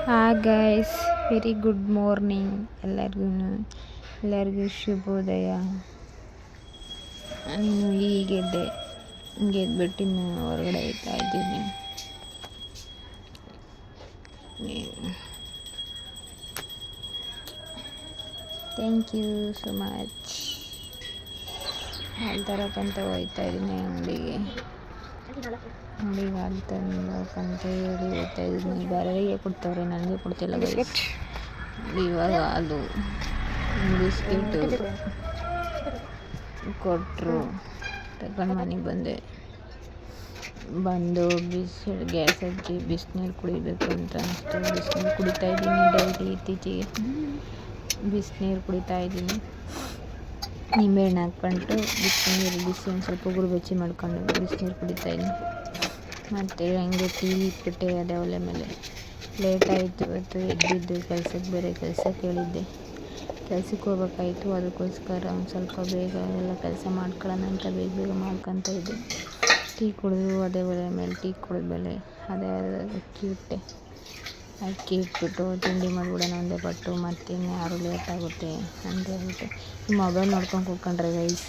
Guys, very good morning ಎಲ್ಲರಿಗೂ ಶುಭೋದಯ. ನಾನು ಹೀಗೆದ್ದೆ, ಗೆದ್ಬಿಟ್ಟು ಇನ್ನು ಹೊರಗಡೆ ಹೋಗ್ತಾ ಇದ್ದೀನಿ. Thank you so much. ಹಾಲು ತರಕ್ಕಂತ ಹೋಗ್ತಾ ಇದ್ದೀನಿ ಅಂಗಡಿಗೆ ಹಾಲು ತಂದಕ್ಕಂತ ಹೇಳಿ ಹೋಗ್ತಾ ಇದ್ದೀನಿ. ಬೇರೆಯವರಿಗೆ ಕೊಡ್ತವ್ರೆ, ನನಗೆ ಕೊಡ್ತಿಲ್ಲ ಗೈಸ್. ಇವಾಗ ಹಾಲು ಬಿಸ್ಕೆಟು ಕೊಟ್ಟರು, ತಗೊಂಡು ಮನೆಗೆ ಬಂದು ಗ್ಯಾಸ್ ಹಚ್ಚಿ ಬಿಸಿನೀರು ಕುಡಿಬೇಕು ಅಂತ ಅನಿಸ್ತು. ಬಿಸಿನೀರು ಕುಡಿತಾ ಇದ್ದೀನಿ ಡೈಲಿ. ಇತ್ತೀಚೆಗೆ ಬಿಸಿನೀರು ಕುಡಿತಾ ಇದ್ದೀನಿ. ನಿಂಬೆಹಣ್ಣು ಹಾಕ್ಕೊಂಡು ಬಿಸಿನೀರು ಒಂದು ಸ್ವಲ್ಪ ಉಗುರು ಬೆಚ್ಚಿ ಮಾಡ್ಕೊಂಡು ಬಿಸಿನೀರು ಕುಡಿತಾ ಇದ್ದೀನಿ. ಮತ್ತು ಹಂಗೆ ಟೀ ಇಟ್ಬಿಟ್ಟೆ ಅದೇ ಒಲೆ ಮೇಲೆ. ಲೇಟ್ ಆಯಿತು ಇವತ್ತು ಎದ್ದಿದ್ದು. ಕೆಲ್ಸಕ್ಕೆ ಹೇಳಿದ್ದೆ, ಕೆಲ್ಸಕ್ಕೆ ಹೋಗ್ಬೇಕಾಯ್ತು. ಅದಕ್ಕೋಸ್ಕರ ಒಂದು ಸ್ವಲ್ಪ ಬೇಗ ಎಲ್ಲ ಕೆಲಸ ಮಾಡ್ಕೊಳ್ಳೋಣ ಅಂತ ಬೇಗ ಮಾಡ್ಕೊತ ಇದ್ದೆ. ಟೀ ಕುಡಿದು ಅದೇ ಒಲೆ ಮೇಲೆ ಟೀ ಕುಡಿದ್ಮೇಲೆ ಅದೇ ಅಕ್ಕಿ ಇಟ್ಬಿಟ್ಟು ತಿಂಡಿ ಮಾಡಿಬಿಡೋಣ ಒಂದೇ ಪಟ್ಟು. ಮತ್ತು ಯಾರು ಲೇಟ್ ಆಗುತ್ತೆ ಅಂತ ಹೇಳ್ಬಿಟ್ಟು ಈ ಮೊಬೈಲ್ ನೋಡ್ಕೊಂಡು ಕೂತ್ಕೊಂಡ್ರೆ ಗೈಸ್,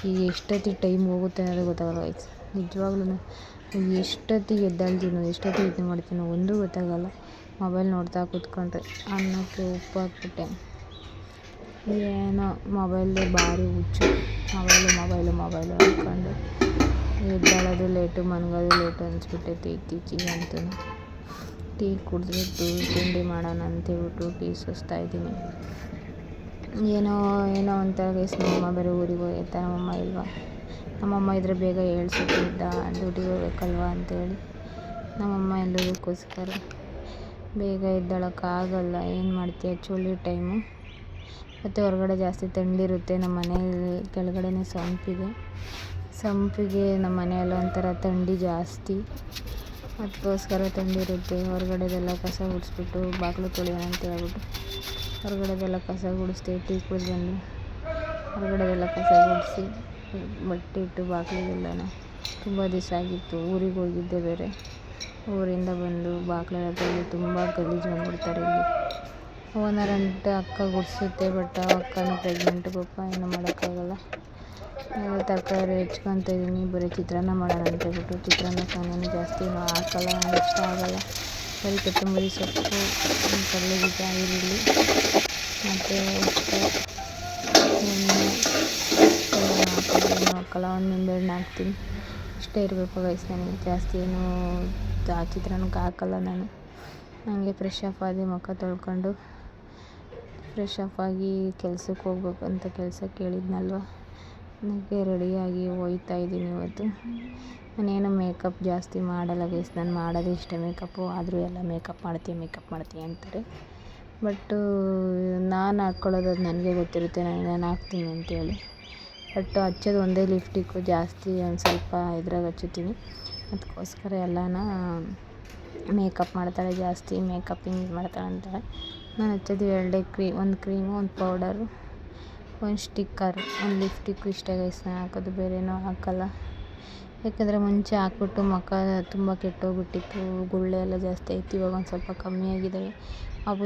ಈಗ ಎಷ್ಟೊತ್ತಿಗೆ ಟೈಮ್ ಹೋಗುತ್ತೆ ಅನ್ನೋದು ಗೊತ್ತಾಗಲ್ಲ ಗೈಸ್. ನಿಜವಾಗ್ಲೂ ಎಷ್ಟೊತ್ತಿಗೆ ಎದ್ದಾಳ್ತೀನೋ, ಎಷ್ಟೊತ್ತಿಗೆ ಇದು ಮಾಡ್ತೀನೋ ಒಂದೂ ಗೊತ್ತಾಗಲ್ಲ ಮೊಬೈಲ್ ನೋಡ್ತಾ ಕೂತ್ಕೊಂಡ್ರೆ. ಅನ್ನಕ್ಕೆ ಉಪ್ಪು ಹಾಕ್ಬಿಟ್ಟೆ, ಏನೋ ಮೊಬೈಲೇ ಭಾರಿ ಹುಚ್ಚು. ಮೊಬೈಲು ಅಂದ್ಕೊಂಡು ಎದ್ದಾಳೋದು ಲೇಟು, ಮನ್ಗೋದು ಲೇಟು ಅನಿಸ್ಬಿಟ್ಟೈತೆ ಇತ್ತೀಚೆಗೆ ಅಂತೂ. ಟೀ ಕುಡಿದ್ಬಿಟ್ಟು ತಿಂಡಿ ಮಾಡೋಣ ಅಂತೇಳ್ಬಿಟ್ಟು ಟೀ ಸೋಸ್ತಾಯಿದ್ದೀನಿ. ಏನೋ ಒಂಥರ ಗೈಸ್. ನಮ್ಮಮ್ಮ ಬೇರೆ ಊರಿಗೆ ಹೋಗೈತೆ, ನಮ್ಮಮ್ಮ ಇಲ್ವಾ. ನಮ್ಮಮ್ಮ ಇದ್ದರೆ ಬೇಗ ಹೇಳ್ಸುತ್ತಿದ್ದ, ಡ್ಯೂಟಿಗೆ ಹೋಗ್ಬೇಕಲ್ವ ಅಂತೇಳಿ. ನಮ್ಮಮ್ಮ ಎಲ್ಲದಕ್ಕೋಸ್ಕರ ಬೇಗ ಎದ್ದೇಳೋಕ್ಕಾಗಲ್ಲ. ಏನು ಮಾಡ್ತೀಯ, ಚಳಿ ಟೈಮು. ಮತ್ತು ಹೊರಗಡೆ ಜಾಸ್ತಿ ಥಂಡಿರುತ್ತೆ. ನಮ್ಮ ಮನೆಯಲ್ಲಿ ಕೆಳಗಡೆನೇ ಸಂಪಿಗೆ ನಮ್ಮ ಮನೆಯಲ್ಲಿ ಒಂಥರ ಥಂಡಿ ಜಾಸ್ತಿ. ಅದಕ್ಕೋಸ್ಕರ ಥಂಡಿರುತ್ತೆ. ಹೊರಗಡೆದೆಲ್ಲ ಕಸ ಗುಡಿಸ್ಬಿಟ್ಟು ಬಾಗಿಲು ತೊಳೆಯೋಣ ಅಂತ ಹೇಳ್ಬಿಟ್ಟು ಹೊರಗಡೆದೆಲ್ಲ ಕಸ ಗುಡಿಸ್ದೆ. ಟೀ ಕುಡಿದು ಬಂದು ಹೊರಗಡೆದೆಲ್ಲ ಕಸ ಗುಡಿಸಿ ಬಟ್ಟೆ ಇಟ್ಟು ಬಾಗಿಲಿಗೆಲ್ಲನ. ತುಂಬ ದಿವಸ ಆಗಿತ್ತು, ಊರಿಗೆ ಹೋಗಿದ್ದೆ ಬೇರೆ. ಊರಿಂದ ಬಂದು ಬಾಗಿಲೆಲ್ಲ ತೊಳೆದು ತುಂಬ ಗಲೀಜು ಬಂದ್ಬಿಡ್ತಾರೆ ಇಲ್ಲಿ. ಓನರ್ ಅಂತ ಅಕ್ಕ ಗುಡಿಸುತ್ತೆ, ಬಟ್ ಅಕ್ಕನೂ ಪ್ರೆಗ್ನೆಂಟು ಪಾಪ, ಏನು ಮಾಡೋಕ್ಕಾಗಲ್ಲ. ತರಕಾರಿ ಹೆಚ್ಕೊತ ಇದ್ದೀನಿ. ಬರೀ ಚಿತ್ರಾನ್ನ ಮಾಡೋಣ ಅಂತ ಹೇಳ್ಬಿಟ್ಟು ಚಿತ್ರಾನ್ನಕ್ಕೆ ನಾನೇನು ಜಾಸ್ತಿ ಹಾಕಲ್ಲ, ನನಗೆ ಇಷ್ಟ ಆಗಲ್ಲ. ಬರೀ ಕೊತ್ತಂಬರಿ ಸೊಪ್ಪು, ಕಡಲೆ ಬೀಜ, ಈರುಳ್ಳಿ ಮತ್ತು ಏನು ಹಾಕಲ್ಲ. ಒಂದು ನಿಂಬೆಹಣ್ಣು ಹಾಕ್ತೀನಿ, ಇಷ್ಟೇ ಇರಬೇಕು ಗೈಸ್. ನನಗೆ ಜಾಸ್ತಿ ಏನು ಚಿತ್ರಾನ್ನಕ್ಕೆ ಹಾಕಲ್ಲ ನಾನು. ನನಗೆ ಫ್ರೆಶ್ ಅಪ್ ಆಗಿ ಮುಖ ತೊಳ್ಕೊಂಡು ಫ್ರೆಶ್ ಅಪ್ ಆಗಿ ಕೆಲ್ಸಕ್ಕೆ ಹೋಗ್ಬೇಕು ಅಂತ ಕೆಲ್ಸಕ್ಕೆ ಹೇಳಿದ್ನಲ್ವ, ಅದಕ್ಕೆ ರೆಡಿಯಾಗಿ ಹೋಗ್ತಾ ಇದ್ದೀನಿ ಇವತ್ತು. ನಾನೇನು ಮೇಕಪ್ ಜಾಸ್ತಿ ಮಾಡಲ್ಲ ಗೈಸ್. ನಾನು ಮಾಡೋದೇ ಇಷ್ಟ ಮೇಕಪ್ಪು. ಆದರೂ ಎಲ್ಲ ಮೇಕಪ್ ಮಾಡ್ತೀಯ ಅಂತಾರೆ. ಬಟ್ಟು ನಾನು ಹಾಕ್ಕೊಳ್ಳೋದು ಅದು ನನಗೆ ಗೊತ್ತಿರುತ್ತೆ, ನಾನು ಹಾಕ್ತೀನಿ ಅಂತೇಳಿ. ಬಟ್ ಹಚ್ಚೋದು ಒಂದೇ ಲಿಪ್ಸ್ಟಿಕ್ಕು, ಜಾಸ್ತಿ ಒಂದು ಸ್ವಲ್ಪ ಇದ್ರಾಗ ಹಚ್ಚುತ್ತೀನಿ. ಅದಕ್ಕೋಸ್ಕರ ಎಲ್ಲನ ಮೇಕಪ್ ಮಾಡ್ತಾಳೆ, ಜಾಸ್ತಿ ಮೇಕಪ್ಪಿಂಗ್ ಮಾಡ್ತಾಳೆ ಅಂತಾಳೆ. ನಾನು ಹಚ್ಚೋದು ಎರಡೇ ಒಂದು ಕ್ರೀಮು, ಒಂದು ಪೌಡರು, ಒಂದು ಸ್ಟಿಕ್ಕರು, ಒಂದು ಲಿಪ್ಸ್ಟಿಕ್ಕು ಇಷ್ಟ ಗೈಸ್. ನಾನು ಹಾಕೋದು ಬೇರೇನೂ ಹಾಕಲ್ಲ. ಯಾಕಂದರೆ ಮುಂಚೆ ಹಾಕ್ಬಿಟ್ಟು ಮುಖ ತುಂಬ ಕೆಟ್ಟೋಗ್ಬಿಟ್ಟಿತ್ತು, ಗುಳ್ಳೆ ಎಲ್ಲ ಜಾಸ್ತಿ ಆಯಿತು. ಇವಾಗ ಒಂದು ಸ್ವಲ್ಪ ಕಮ್ಮಿ ಆಗಿದ್ದಾವೆ.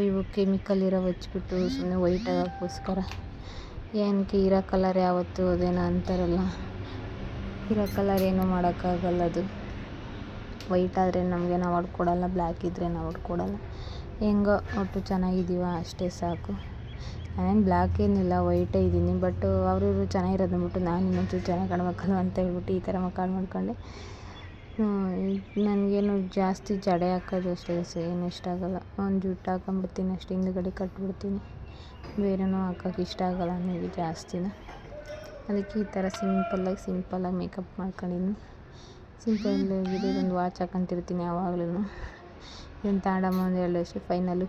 ಇವು ಕೆಮಿಕಲ್ ಇರೋವು ಹಚ್ಬಿಟ್ಟು ಸುಮ್ಮನೆ ವೈಟ್ ಆಗೋಕ್ಕೋಸ್ಕರ. ಏನಕ್ಕೆ ಇರೋ ಕಲರ್ ಯಾವತ್ತು ಅದೇನೋ ಅಂತಾರಲ್ಲ, ಇರೋ ಕಲರ್ ಏನೂ ಮಾಡೋಕ್ಕಾಗಲ್ಲ. ಅದು ವೈಟ್ ಆದರೆ ನಮಗೇನು ಅವಾರ್ಡ್ ಕೊಡಲ್ಲ, ಬ್ಲ್ಯಾಕ್ ಇದ್ದರೆ ನಾವು ಅವಾರ್ಡ್ ಕೊಡಲ್ಲ. ಹೆಂಗೋ ಒಟ್ಟು ಚೆನ್ನಾಗಿದ್ದೀವ ಅಷ್ಟೇ ಸಾಕು. ನಾನೇನು ಬ್ಲ್ಯಾಕ್ ಏನಿಲ್ಲ, ವೈಟೇ ಇದ್ದೀನಿ. ಬಟ್ ಅವರು ಚೆನ್ನಾಗಿರೋದು ಅಂದ್ಬಿಟ್ಟು ನಾನು ಇನ್ನೊಂಚೂರು ಚೆನ್ನಾಗಿ ಕಾಣಬೇಕಲ್ವ ಅಂತ ಹೇಳ್ಬಿಟ್ಟು ಈ ಥರ ಮುಖ ಮಾಡ್ಕೊಂಡೆ. ನನಗೇನು ಜಾಸ್ತಿ ಜಡೆ ಹಾಕೋದು ಅಷ್ಟೇ ಏನು ಇಷ್ಟ ಆಗಲ್ಲ. ಒಂದು ಜುಟ್ಟು ಹಾಕೊಂಬಿಡ್ತೀನಿ ಅಷ್ಟೇ, ಹಿಂದುಗಡೆ ಕಟ್ಬಿಡ್ತೀನಿ. ಬೇರೆನೂ ಹಾಕೋಕೆ ಇಷ್ಟ ಆಗಲ್ಲ ನನಗೆ ಜಾಸ್ತಿನ. ಅದಕ್ಕೆ ಈ ಥರ ಸಿಂಪಲ್ಲಾಗಿ ಮೇಕಪ್ ಮಾಡ್ಕೊಂಡಿದ್ದೀನಿ. ಸಿಂಪಲ್ಲಾಗಿದೆ. ಒಂದು ವಾಚ್ ಹಾಕೊಂತಿರ್ತೀನಿ ಯಾವಾಗ್ಲೂ. ಇದನ್ನು ತಗೊಂಡಮ್ಮ ಒಂದು 2 ವರ್ಷ ಫೈನಲ್ಲು